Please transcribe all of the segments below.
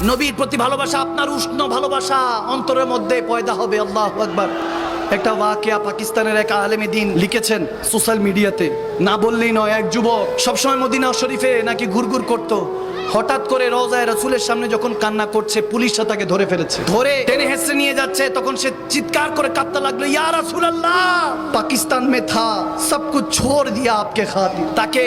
নবীর প্রতি ভালোবাসা, আপনার উষ্ণ ভালোবাসা অন্তরের মধ্যে পয়দা হবে। আল্লাহু আকবার। একটা ওয়াকিয়া পাকিস্তানের এক আলেমে দিন লিখেছেন সোশ্যাল মিডিয়াতে, না বললেই নয়। এক যুবক সবসময় মদিনা শরীফে নাকি ঘুরঘুর করত, হঠাৎ করে রওজায়ে রাসূলের সামনে যখন কান্না করছে, পুলিশরা তাকে ধরে ফেলেছে। ধরে টেনে হেঁচড়ে নিয়ে যাচ্ছে, তখন সে চিৎকার করে কাঁদতে লাগলো, ইয়া রাসূলুল্লাহ, পাকিস্তান মে থা, সব কুছ ছোড় দিয়া আপকে খাতির। তাকে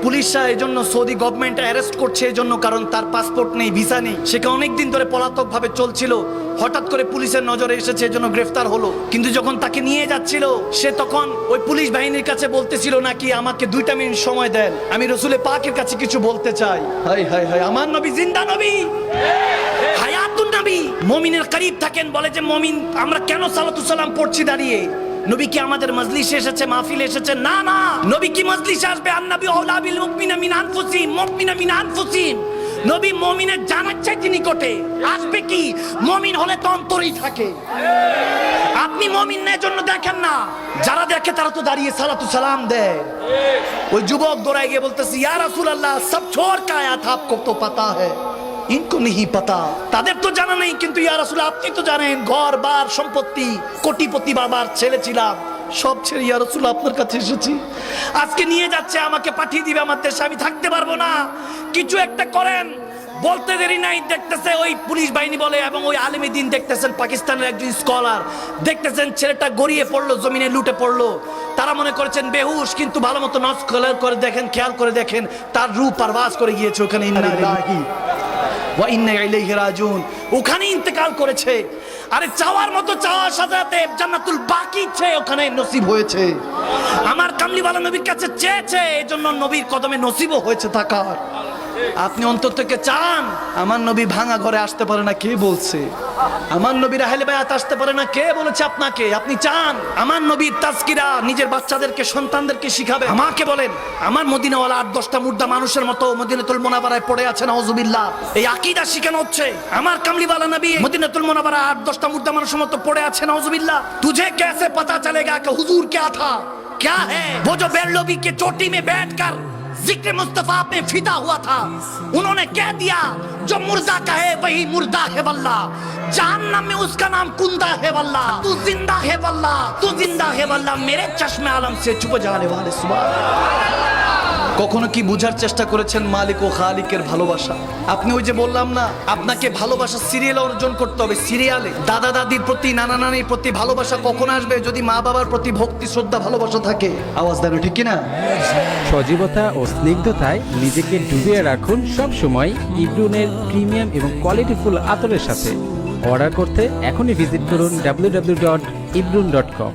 পুলিশরা এই জন্য, সৌদি গভর্নমেন্ট অ্যারেস্ট করছে এই জন্য, কারণ তার পাসপোর্ট নেই, ভিসা নেই। সে অনেকদিন ধরে পলাতক ভাবে চলছিল, হঠাৎ করে পুলিশের নজরে এসেছে, এই জন্য গ্রেফতার হলো। কিন্তু যখন তাকে নিয়ে যাচ্ছিল, সে তখন ওই পুলিশ বাহিনীর কাছে বলতেছিল নাকি, আমাকে 2টা মিনিট সময় দেন, আমি রসুলের পাকের কাছে কিছু বলতে চাই। হাই হাই হাই, আমার নবী জিন্দা নবী, হায়াতুন নবী। মুমিনের করিব থাকেন, বলে যে মুমিন আমরা কেন সালাতু সালাম পড়ছি দাঁড়িয়ে? নবী কি আমাদের মজলিসে এসেছে, মাহফিলে এসেছে? না না, নবী কি মজলিসে আসবে? আন-নবী আওলা বিল মুমিনিনা মিন আনফুসিহিম, মুমিনা মিন আনফুসিহিম। নবী মুমিনের জানার চাইতে নিকটে আসবে। কি মুমিন হলে তো অন্তরেই থাকে। আপনি মুমিনের জন্য দেখেন না, যারা দেখে তারা তো দাঁড়িয়ে সালাতু সালাম দেয়। ওই যুবক দৌড়ায় গিয়ে বলতেছে, ইয়া রাসূলুল্লাহ, সব ছোড় কা আয়া থা, আপকো তো পাতা হ্যায়, ইনকো नहीं पता। তাদের তো জানা নেই, কিন্তু ইয়া রাসূল আপনি তো জানেন। ঘর বার সম্পত্তি, কোটিপতি বাবার ছেলে ছিলাম, সব ছেড়ে ইয়া রাসূল আপনার কাছে এসেছি। আজকে নিয়ে যাচ্ছে, আমাকে পাঠিয়ে দিবে আমার দেশে, আমি থাকতে পারবো না, কিছু একটা করেন। বলতে দেরি নাই, দেখতেছে ওই পুলিশ বাহিনী বলে, এবং ওই আলেমে দিন দেখতেছেন, পাকিস্তানের একজন স্কলার দেখতেছেন, ছেলেটা গড়িয়ে পড়লো, জমিনে লুটে পড়লো। তারা মনে করেছেন বেহুশ, কিন্তু ভালো মতো নজ করে দেখেন, খেয়াল করে দেখেন, তার রূপ পারভাস করে গিয়েছে ওখানে। ইন্না লিল্লাহি ওয়া ইন্না ইলাইহি রাজিউন, ওখানে ইন্তেকাল করেছে। আরে চাওয়ার মতো চাওয়া সাজাতে জান্নাতুল বাকি চেয়ে ওখানে নসিব হয়েছে। আমার কামলিওয়ালা নবীর কাছে চেয়েছে, এজন্য নবীর কদমে নসিবও হয়েছে থাকার। আপনি অন্তর থেকে চান, আমার নবী ভাঙা ঘরে আসতে পারে না, কে বলছে? আমার নবীর আহলে বায়াত আসতে পারে না, কে বলেছে আপনাকে? আপনি চান আমার নবীর তাজকিরা নিজের বাচ্চাদেরকে, সন্তানদেরকে শিখাবে। আমাকে বলেন, আমার মদিনাওয়ালা 8-10টা মুর্দা মানুষের মতো মদিনাতুল মুনাওয়ারায় পড়ে আছে, নাউজুবিল্লাহ। এই আকীদা শিখানো হচ্ছে। আমার কামলিওয়ালা নবী মদিনাতুল মুনাওয়ারা 8-10টা মুর্দা মানুষের মতো পড়ে আছে, নাউজুবিল্লাহ। তুঝে कैसे पता चलेगा कि हुजूर क्या था, क्या है? वो जो बेरलोबी के चोटी में बैठकर जिक्र मुस्तफा पे फिदा हुआ था, उन्होंने कह दिया जो मुर्दा कहे वही मुर्दा है वल्लाह, जहन्नम में उसका नाम कुंदा है वल्लाह, तू जिंदा है वल्लाह, तू जिंदा है वल्लाह, मेरे चश्मे आलम से छुप जाने वाले सुभान। কখনো কি বুঝার চেষ্টা করেছেন মালিক ও খালিকের ভালোবাসা? আপনি ওই যে বললাম না, আপনাকে ভালোবাসা সিরিয়ালে অর্জন করতে হবে। সিরিয়ালে দাদা দাদির প্রতি, নানা নানির প্রতি ভালোবাসা কখন আসবে? যদি মা বাবার প্রতি ভক্তি শ্রদ্ধা ভালোবাসা থাকে। আওয়াজ দেন ঠিক কিনা? সজীবতা ও স্নিগ্ধতায় নিজেকে ডুবিয়ে রাখুন সব সময় ইব্রুনের প্রিমিয়াম এবং কোয়ালিটিফুল আতরের সাথে। অর্ডার করতে এখনই ভিজিট করুন www.ibrun.com।